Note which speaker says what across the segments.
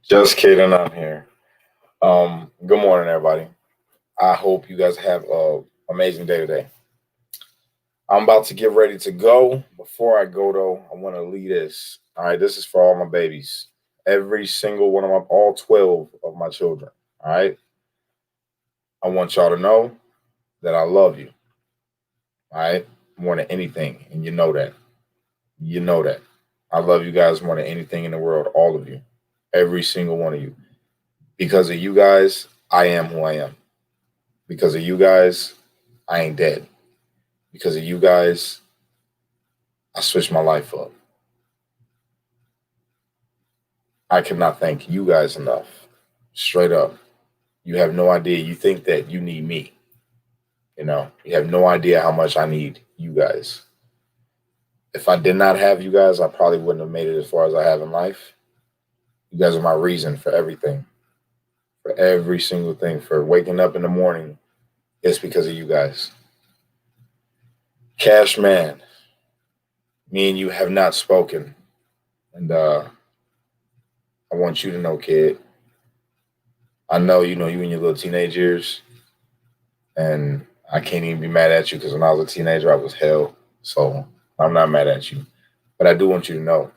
Speaker 1: Just kidding, I'm here. Good morning, everybody. I hope you guys have an amazing day today. I'm about to get ready to go. Before I go, though, I want to lead this. All right, this is for all my babies. Every single one of my, all 12 of my children. All right. I want y'all to know that I love you. All right. More than anything. And you know that. You know that. I love you guys more than anything in the world. All of you. Every single one of you. Because of you guys, I am who I am. Because of you guys, I ain't dead. Because of you guys, I switched my life up. I cannot thank you guys enough. Straight up. You have no idea. You think that you need me. You have no idea how much I need you guys. If I did not have you guys, I probably wouldn't have made it as far as I have in life. You guys are my reason for everything, for every single thing, for waking up in the morning. It's because of you guys. Cash man, me and you have not spoken. And I want you to know, kid, I know you in your little teenage years, and I can't even be mad at you because when I was a teenager, I was hell. So I'm not mad at you. But I do want you to know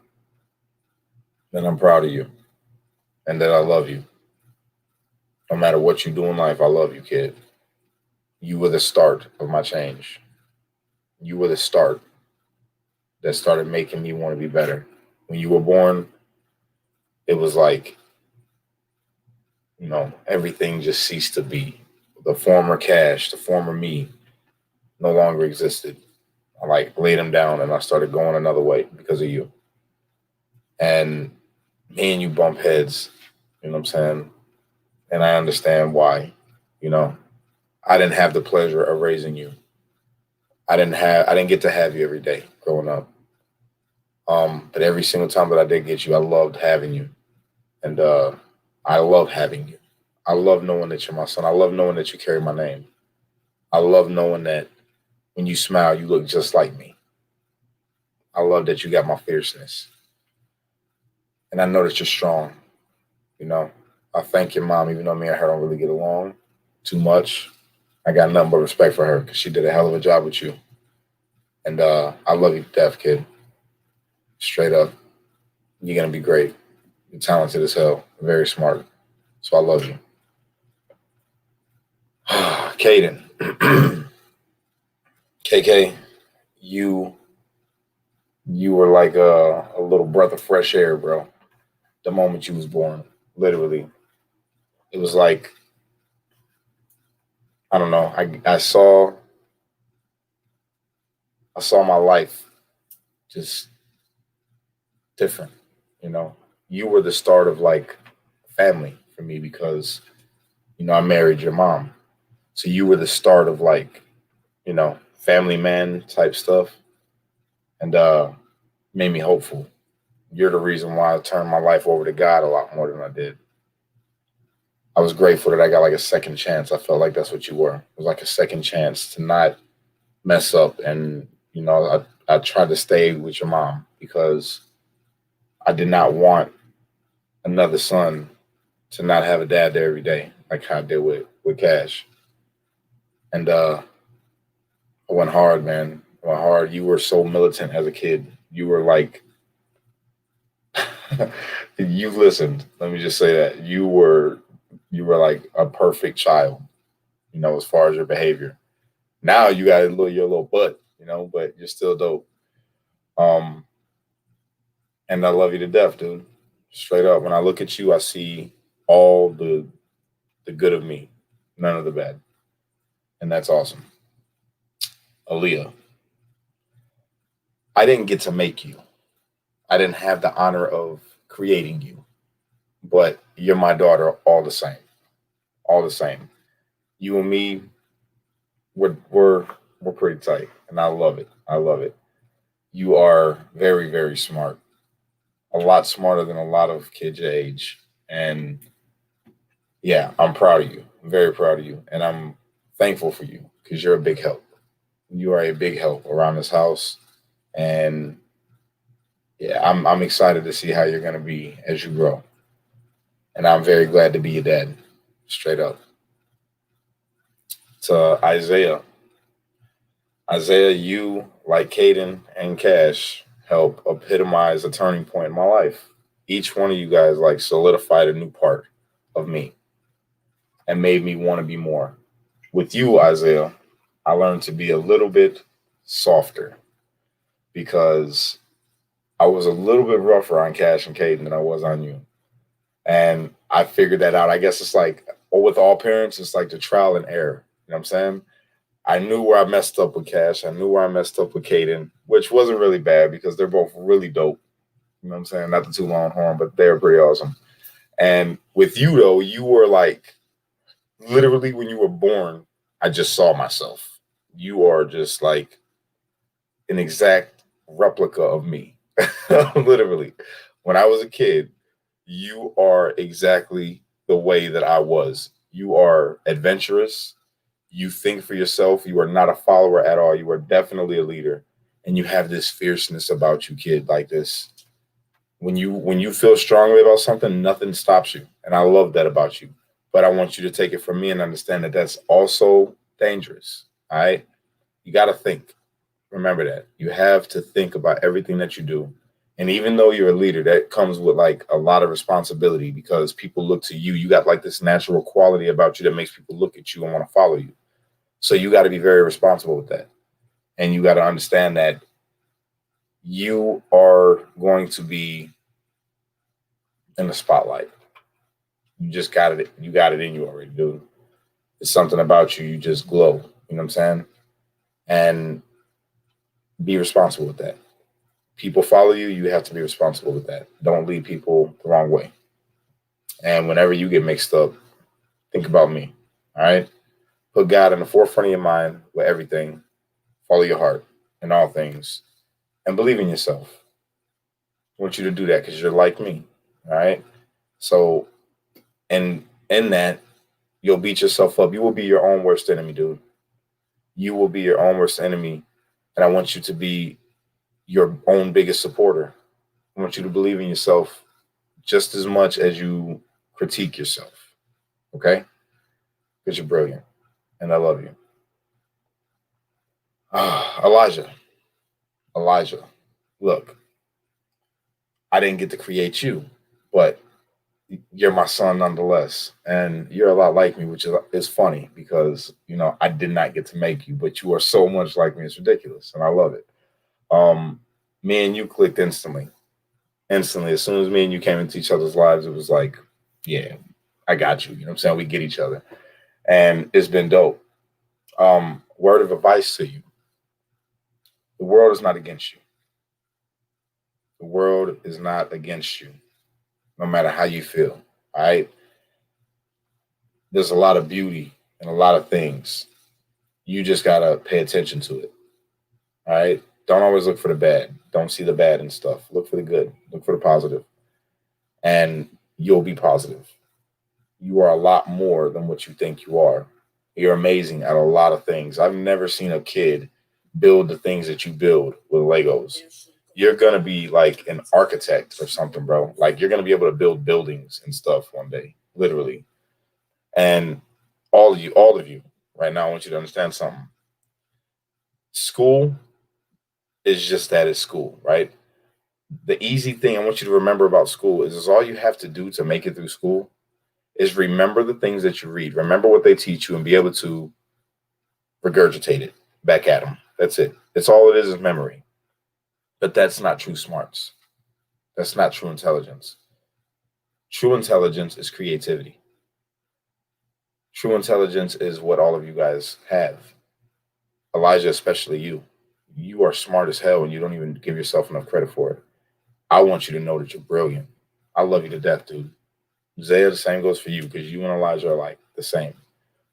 Speaker 1: that I'm proud of you and that I love you. No matter what you do in life, I love you, kid. You were the start of my change. You were the start that started making me want to be better. When you were born, it was like, everything just ceased to be. The former Cash, the former me, no longer existed. I like laid him down and I started going another way because of you. And me and you bump heads, you know what I'm saying? And I understand why. You know, I didn't have the pleasure of raising you. I didn't get to have you every day growing up. But every single time that I did get you, I loved having you. And I love having you. I love knowing that you're my son. I love knowing that you carry my name. I love knowing that when you smile, you look just like me. I love that you got my fierceness. And I know that you're strong. You know, I thank your mom, even though me and her don't really get along too much. I got nothing but respect for her because she did a hell of a job with you. And I love you to death, kid. Straight up. You're going to be great. You're talented as hell. Very smart. So I love you. Caden. KK, you you were like a little breath of fresh air, bro. The moment you was born, literally, it was like I don't know. I saw my life just different. You know, you were the start of like family for me because I married your mom, so you were the start of like family man type stuff, and made me hopeful. You're the reason why I turned my life over to God a lot more than I did. I was grateful that I got like a second chance. I felt like that's what you were. It was like a second chance to not mess up. And, I tried to stay with your mom because I did not want another son to not have a dad there every day, like how I did with Cash. And I went hard, man. I went hard. You were so militant as a kid. You were like, you listened. Let me just say that. You were like a perfect child, as far as your behavior. Now you got your little butt, but you're still dope. Um, and I love you to death, dude. Straight up. When I look at you, I see all the good of me, none of the bad, and that's awesome. Aaliyah, I didn't get to make you. I didn't have the honor of creating you, but you're my daughter all the same. All the same. You and me, we're pretty tight, and I love it. I love it. You are very, very smart. A lot smarter than a lot of kids your age. And yeah, I'm proud of you. I'm very proud of you. And I'm thankful for you because you're a big help. You are a big help around this house. And yeah, I'm excited to see how you're gonna be as you grow. And I'm very glad to be your dad. Straight up. To Isaiah. Isaiah, you, like Caden and Cash, help epitomize a turning point in my life. Each one of you guys like solidified a new part of me and made me want to be more. With you, Isaiah, I learned to be a little bit softer because I was a little bit rougher on Cash and Caden than I was on you. And I figured that out. I guess it's like, or with all parents, it's like the trial and error. You know what I'm saying? I knew where I messed up with Cash. I knew where I messed up with Caden, which wasn't really bad because they're both really dope. You know what I'm saying? Not the two Longhorn, but they're pretty awesome. And with you, though, you were like, literally when you were born, I just saw myself. You are just like an exact replica of me. Literally. When I was a kid, you are exactly the way that I was. You are adventurous. You think for yourself. You are not a follower at all. You are definitely a leader. And you have this fierceness about you, kid, like this. When you feel strongly about something, nothing stops you. And I love that about you. But I want you to take it from me and understand that that's also dangerous. All right. You got to think. Remember that. You have to think about everything that you do. And even though you're a leader, that comes with like a lot of responsibility because people look to you. You got like this natural quality about you that makes people look at you and want to follow you. So you got to be very responsible with that. And you got to understand that you are going to be in the spotlight. You just got it. You got it in you already, dude. It's something about you. You just glow. You know what I'm saying? And be responsible with that. People follow you. You have to be responsible with that. Don't lead people the wrong way. And whenever you get mixed up, think about me. All right. Put God in the forefront of your mind with everything. Follow your heart in all things and believe in yourself. I want you to do that because you're like me. All right. So, and in that, you'll beat yourself up. You will be your own worst enemy, dude. You will be your own worst enemy. And I want you to be your own biggest supporter. I want you to believe in yourself just as much as you critique yourself. Okay? Because you're brilliant. And I love you. Elijah. Elijah. Look, I didn't get to create you, but you're my son nonetheless. And you're a lot like me, which is funny because, I did not get to make you, but you are so much like me. It's ridiculous. And I love it. Me and you clicked instantly. Instantly. As soon as me and you came into each other's lives, it was like, yeah, I got you. You know what I'm saying? We get each other. And it's been dope. Word of advice to you. The world is not against you. The world is not against you, no matter how you feel. All right. There's a lot of beauty and a lot of things. You just gotta pay attention to it. All right. Don't always look for the bad. Don't see the bad and stuff. Look for the good. Look for the positive. And you'll be positive. You are a lot more than what you think you are. You're amazing at a lot of things. I've never seen a kid build the things that you build with Legos. You're gonna be like an architect or something, bro. Like you're gonna be able to build buildings and stuff one day, literally. And all of you, right now, I want you to understand something. School is just that, it's school, right? The easy thing I want you to remember about school is all you have to do to make it through school is remember the things that you read, remember what they teach you, and be able to regurgitate it back at them. That's it. That's all it is memory. But that's not true smarts. That's not true intelligence. True intelligence is creativity. True intelligence is what all of you guys have. Elijah, especially you. You are smart as hell and you don't even give yourself enough credit for it. I want you to know that you're brilliant. I love you to death, dude. Zaya, the same goes for you because you and Elijah are like the same.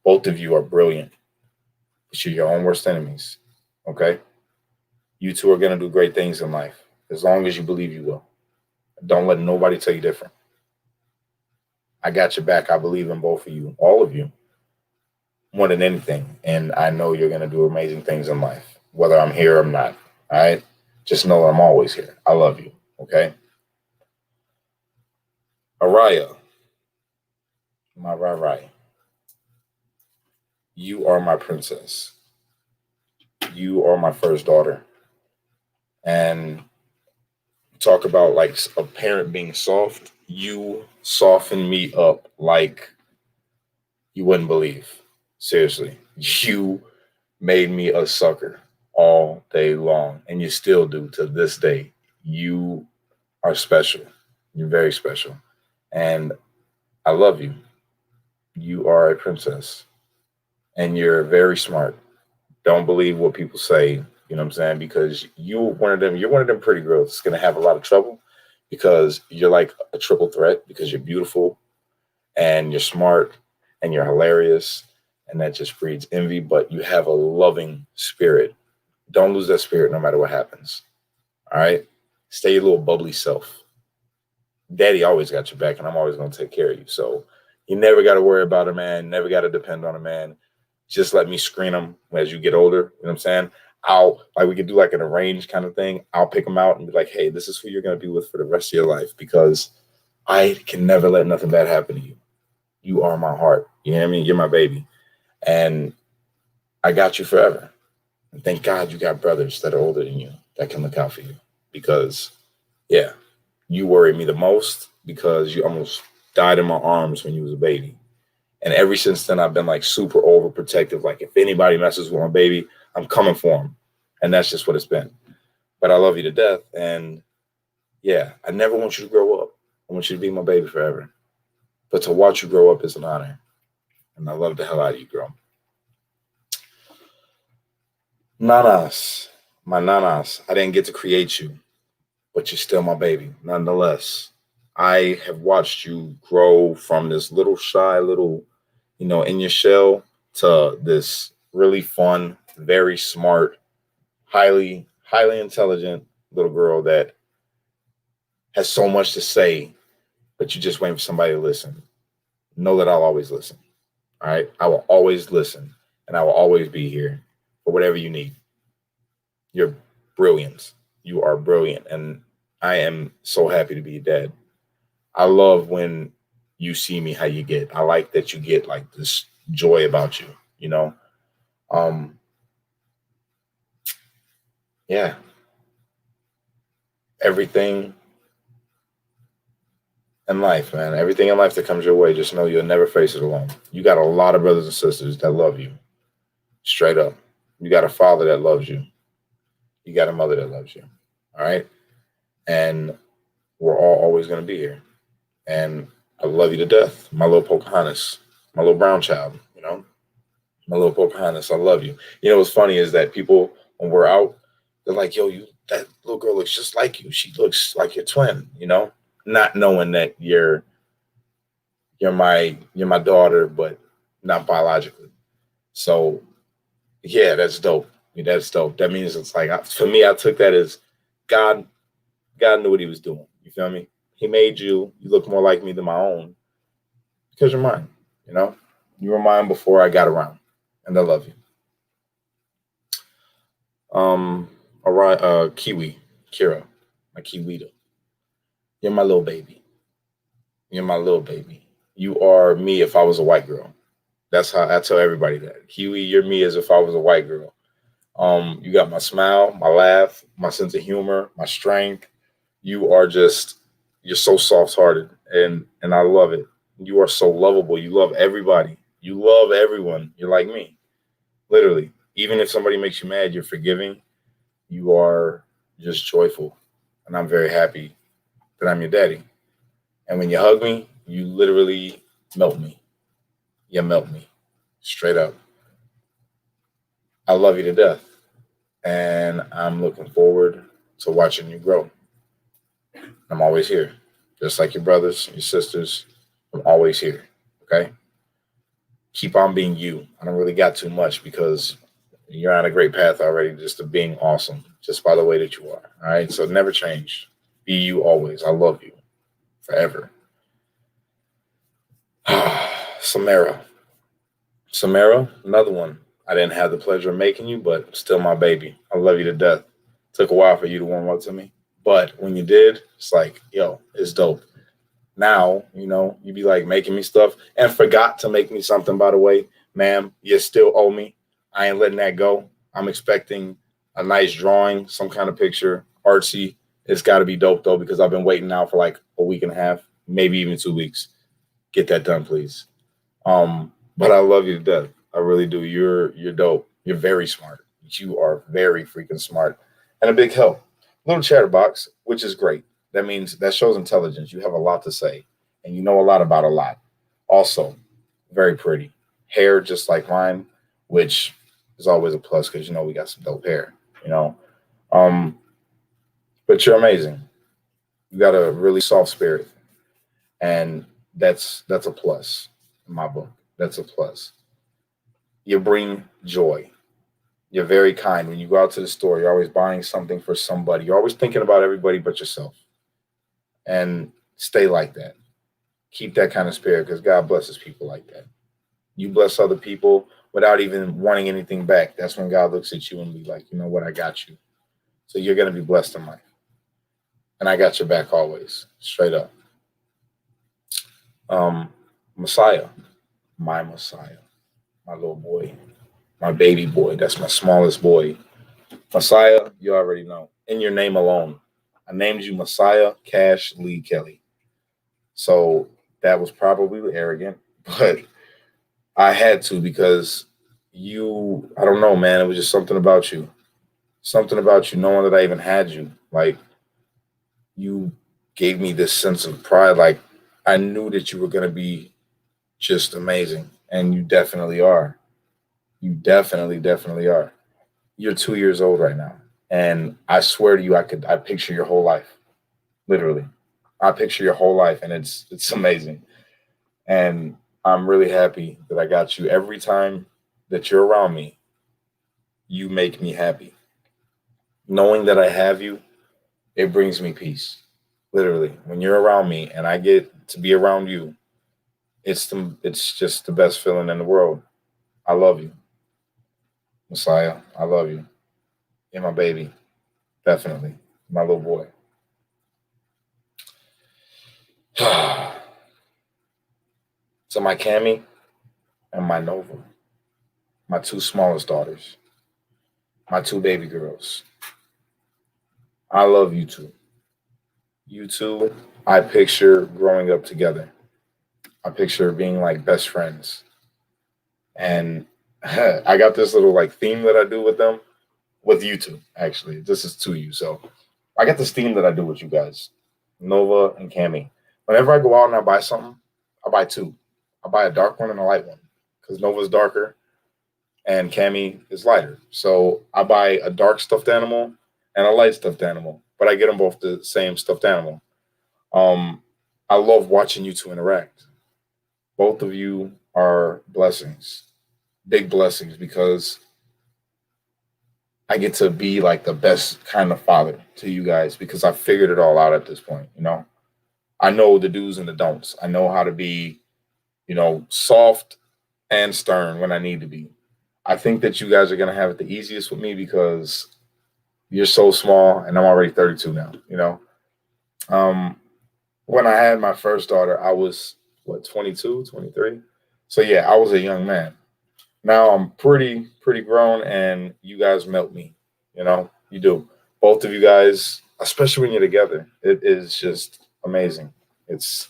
Speaker 1: Both of you are brilliant, but you're your own worst enemies. Okay? You two are going to do great things in life as long as you believe you will. Don't let nobody tell you different. I got your back. I believe in both of you, all of you, more than anything. And I know you're going to do amazing things in life, whether I'm here or I'm not. All right? Just know I'm always here. I love you. Okay? Araya, My right. You are my princess. You are my first daughter. And talk about like a parent being soft. You soften me up like you wouldn't believe. Seriously. You made me a sucker all day long. And you still do to this day. You are special. You're very special. And I love you. You are a princess. And you're very smart. Don't believe what people say, you know what I'm saying? Because you're one of them pretty girls that's gonna have a lot of trouble because you're like a triple threat because you're beautiful and you're smart and you're hilarious and that just breeds envy, but you have a loving spirit. Don't lose that spirit no matter what happens. All right? Stay your little bubbly self. Daddy always got your back and I'm always gonna take care of you. So you never gotta worry about a man, never gotta depend on a man. Just let me screen them as you get older. You know what I'm saying? I'll like we could do like an arranged kind of thing. I'll pick them out and be like, hey, this is who you're gonna be with for the rest of your life because I can never let nothing bad happen to you. You are my heart. You know what I mean? You're my baby. And I got you forever. And thank God you got brothers that are older than you that can look out for you. Because yeah, you worry me the most because you almost died in my arms when you was a baby. And ever since then, I've been like super overprotective. Like if anybody messes with my baby, I'm coming for them. And that's just what it's been. But I love you to death. And yeah, I never want you to grow up. I want you to be my baby forever. But to watch you grow up is an honor. And I love the hell out of you, girl. Nanas, my nanas, I didn't get to create you, but you're still my baby, nonetheless. I have watched you grow from this little shy little, in your shell to this really fun, very smart, highly intelligent little girl that has so much to say, but you just waiting for somebody to listen. Know that I'll always listen. All right. I will always listen and I will always be here for whatever you need. You're brilliant. You are brilliant. And I am so happy to be your dad. I love when you see me how you get. I like that you get like this joy about you, you know? Um, yeah. Everything in life, man. Everything in life that comes your way, just know you'll never face it alone. You got a lot of brothers and sisters that love you. Straight up. You got a father that loves you. You got a mother that loves you. All right. And we're all always going to be here. And I love you to death. My little Pocahontas, my little brown child, my little Pocahontas. I love you. You know what's funny is that people, when we're out, they're like, yo, that little girl looks just like you. She looks like your twin, not knowing that you're my daughter, but not biologically. So yeah, that's dope. That's dope. That means it's like for me, I took that as God. God knew what He was doing. You feel me? He made you. You look more like me than my own because you're mine. You know, you were mine before I got around, and I love you. All right, Kiwi, Kira, my Kiwita. You're my little baby. You're my little baby. You are me if I was a white girl. That's how I tell everybody that. Kiwi, you're me as if I was a white girl. You got my smile, my laugh, my sense of humor, my strength. You're so soft-hearted and I love it. You are so lovable. You love everybody. You love everyone. You're like me. Literally. Even if somebody makes you mad, you're forgiving. You are just joyful. And I'm very happy that I'm your daddy. And when you hug me, you literally melt me. You melt me. Straight up. I love you to death. And I'm looking forward to watching you grow. I'm always here. Just like your brothers, your sisters, I'm always here. Okay? Keep on being you. I don't really got too much because you're on a great path already just to being awesome, just by the way that you are. All right? So never change. Be you always. I love you forever. Samara. Samara, another one. I didn't have the pleasure of making you, but still my baby. I love you to death. Took a while for you to warm up to me. But when you did, it's like, yo, it's dope. Now, you be like making me stuff and forgot to make me something, by the way. Ma'am, you still owe me. I ain't letting that go. I'm expecting a nice drawing, some kind of picture, artsy. It's got to be dope though, because I've been waiting now for like a week and a half, maybe even 2 weeks. Get that done, please. But I love you to death. I really do. You're dope. You're very smart. You are very freaking smart and a big help. Little chatterbox, which is great. That means that shows intelligence. You have a lot to say and you know a lot about a lot. Also, very pretty. Hair just like mine, which is always a plus because we got some dope hair, you know. Um, but you're amazing. You got a really soft spirit, and that's a plus in my book. That's a plus. You bring joy. You're very kind. When you go out to the store, you're always buying something for somebody. You're always thinking about everybody but yourself. And stay like that. Keep that kind of spirit because God blesses people like that. You bless other people without even wanting anything back. That's when God looks at you and be like, you know what, I got you. So you're going to be blessed in life. And I got your back always, straight up. Um, Messiah, my Messiah, my little boy, my baby boy. That's my smallest boy. Messiah, you already know. In your name alone, I named you Messiah Cash Lee Kelly. So that was probably arrogant, but I had to because I don't know, man. It was just something about you. Something about you, knowing that I even had you. Like, you gave me this sense of pride. Like, I knew that you were going to be just amazing. And you definitely are. You definitely, definitely are. You're 2 years old right now. And I swear to you, I picture your whole life. Literally. I picture your whole life and it's amazing. And I'm really happy that I got you. Every time that you're around me, you make me happy. Knowing that I have you, it brings me peace. Literally. When you're around me and I get to be around you, it's just the best feeling in the world. I love you, Messiah. I love you. You're my baby. Definitely. My little boy. So my Cammy and my Nova, my two smallest daughters, my two baby girls. I love you two. You two, I picture growing up together. I picture being like best friends. And I got this little like theme that I do with them, with you two, actually. This is to you. So I got this theme that I do with you guys, Nova and Cammy. Whenever I go out and I buy something, I buy two. I buy a dark one and a light one because Nova's darker and Cammy is lighter. So I buy a dark stuffed animal and a light stuffed animal, but I get them both the same stuffed animal. Um, I love watching you two interact. Both of you are blessings, big blessings, because I get to be like the best kind of father to you guys because I figured it all out at this point. I know the do's and the don'ts. I know how to be, soft and stern when I need to be. I think that you guys are gonna have it the easiest with me because you're so small and I'm already 32 now. Um, when I had my first daughter, I was what, 22, 23. So yeah, I was a young man. Now I'm pretty grown and you guys melt me. You do. Both of you guys, especially when you're together, it is just amazing. It's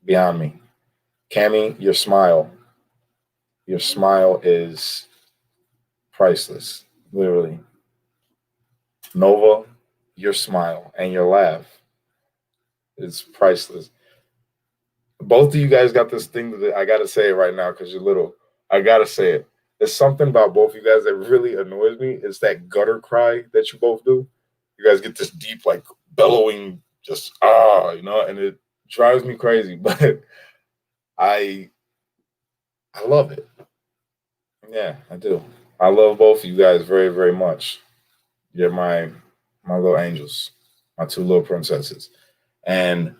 Speaker 1: beyond me. Cammy, your smile is priceless, literally. Nova, your smile and your laugh is priceless. Both of you guys got this thing that I gotta say it right now because you're little. I gotta say it. There's something about both of you guys that really annoys me. It's that gutter cry that you both do. You guys get this deep, like bellowing, just and it drives me crazy. But I I love it. Yeah, I do. I love both of you guys very, very much. You're my little angels, my two little princesses. And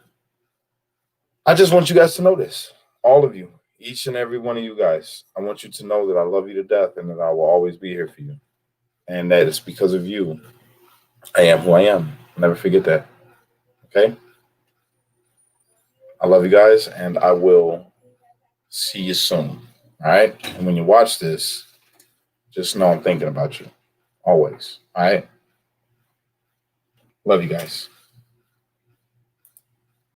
Speaker 1: I just want you guys to know this. All of you, each and every one of you guys. I want you to know that I love you to death and that I will always be here for you. And that it's because of you I am who I am. Never forget that. Okay? I love you guys, and I will see you soon. All right. And when you watch this, just know I'm thinking about you always. All right. Love you guys.